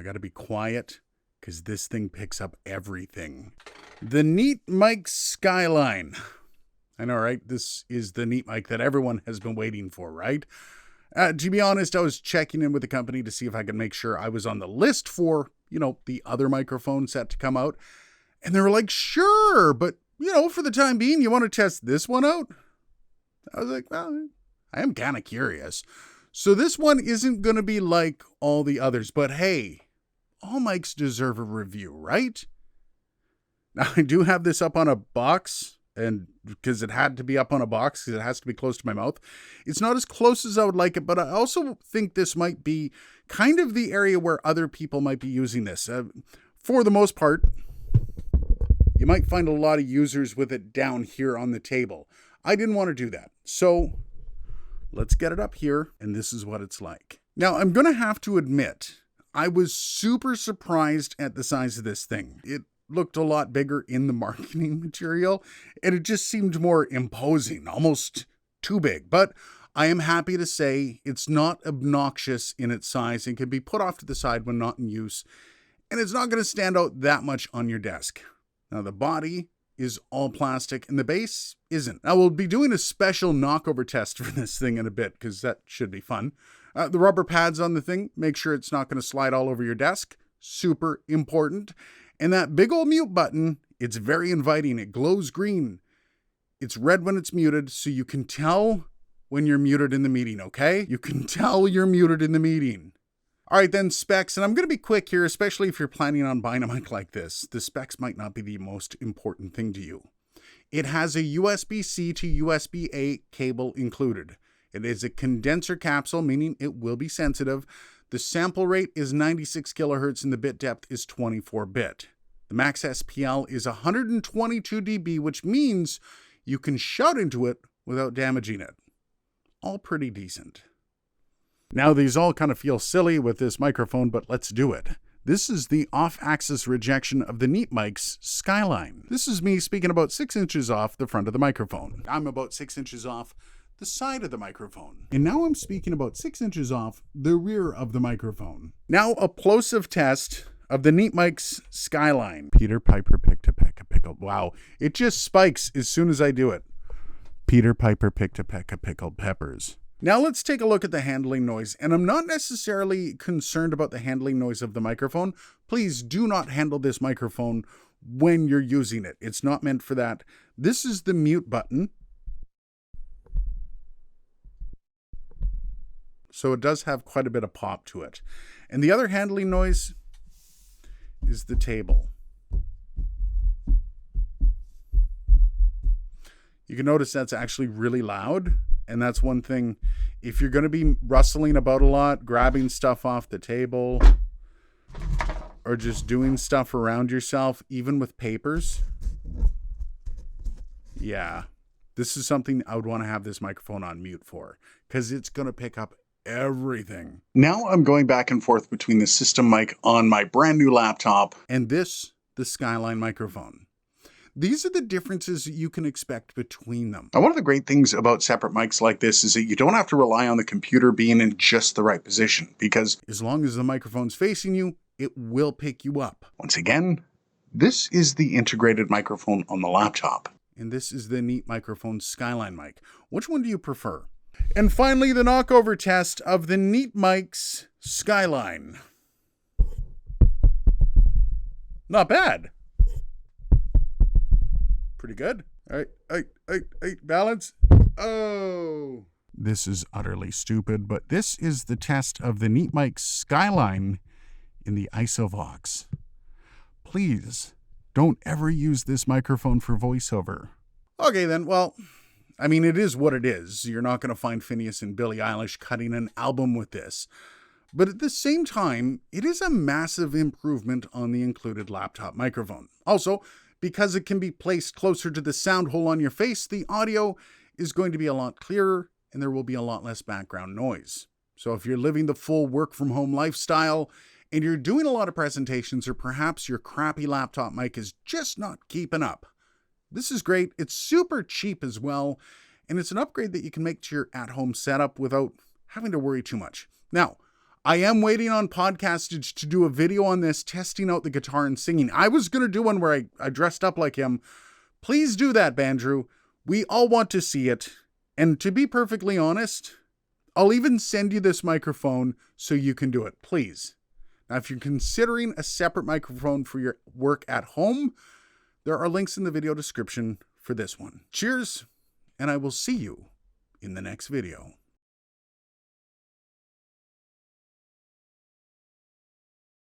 I gotta be quiet because this thing picks up everything. The Neat Mic Skyline. I know, right? This is the Neat Mic that everyone has been waiting for, right? To be honest, I was checking in with the company to see if I could make sure I was on the list for, the other microphone set to come out. And they were like, sure, but, for the time being, you want to test this one out? I was like, well, I am kind of curious. So this one isn't going to be like all the others, but hey, all mics deserve a review, right? Now, I do have this up on a box, and because it had to be up on a box, because it has to be close to my mouth. It's not as close as I would like it, but I also think this might be kind of the area where other people might be using this. For the most part, you might find a lot of users with it down here on the table. I didn't want to do that. So let's get it up here, and this is what it's like. Now, I'm going to have to admit, I was super surprised at the size of this thing. It looked a lot bigger in the marketing material, and it just seemed more imposing, almost too big. But I am happy to say it's not obnoxious in its size and can be put off to the side when not in use, and it's not going to stand out that much on your desk. Now, the body is all plastic and the base isn't. Now, we'll be doing a special knockover test for this thing in a bit because that should be fun. The rubber pads on the thing, make sure it's not going to slide all over your desk. Super important. And that big old mute button, it's very inviting. It glows green. It's red when it's muted, so you can tell when you're muted in the meeting, okay? You can tell you're muted in the meeting. All right, then specs, and I'm going to be quick here, especially if you're planning on buying a mic like this. The specs might not be the most important thing to you. It has a USB-C to USB-A cable included. It is a condenser capsule, meaning it will be sensitive. The sample rate is 96 kilohertz and the bit depth is 24 bit. The max SPL is 122 dB, which means you can shout into it without damaging it. All pretty decent. Now, these all kind of feel silly with this microphone, but let's do it. This is the off-axis rejection of the Neat Mic's Skyline. This is me speaking about 6 inches off the front of the microphone. I'm about 6 inches off the side of the microphone. And now I'm speaking about 6 inches off the rear of the microphone. Now, a plosive test of the Neat Mic's Skyline. Peter Piper picked a peck of pickled. Wow, it just spikes as soon as I do it. Peter Piper picked a peck of pickled peppers. Now let's take a look at the handling noise, and I'm not necessarily concerned about the handling noise of the microphone. Please do not handle this microphone when you're using it. It's not meant for that. This is the mute button. So it does have quite a bit of pop to it. And the other handling noise is the table. You can notice that's actually really loud. And that's one thing, if you're going to be rustling about a lot, grabbing stuff off the table, or just doing stuff around yourself, even with papers, yeah, this is something I would want to have this microphone on mute for, because it's going to pick up everything. Now I'm going back and forth between the system mic on my brand new laptop and this, the Skyline microphone. These are the differences you can expect between them. Now, one of the great things about separate mics like this is that you don't have to rely on the computer being in just the right position, because as long as the microphone's facing you, it will pick you up. Once again, this is the integrated microphone on the laptop. And this is the Neat Microphone Skyline mic. Which one do you prefer? And finally, the knockover test of the Neat Mic's Skyline. Not bad. Pretty good. All right, balance. Oh. This is utterly stupid, but this is the test of the Neat Mic's Skyline in the ISOVox. Please, don't ever use this microphone for voiceover. Okay then, well, I mean, it is what it is. You're not going to find Phineas and Billie Eilish cutting an album with this. But at the same time, it is a massive improvement on the included laptop microphone. Also, because it can be placed closer to the sound hole on your face, the audio is going to be a lot clearer and there will be a lot less background noise. So if you're living the full work from home lifestyle and you're doing a lot of presentations, or perhaps your crappy laptop mic is just not keeping up, this is great. It's super cheap as well, and it's an upgrade that you can make to your at-home setup without having to worry too much. Now, I am waiting on Podcastage to do a video on this, testing out the guitar and singing. I was going to do one where I dressed up like him. Please do that, Bandrew. We all want to see it. And to be perfectly honest, I'll even send you this microphone so you can do it, please. Now, if you're considering a separate microphone for your work at home, there are links in the video description for this one. Cheers, and I will see you in the next video.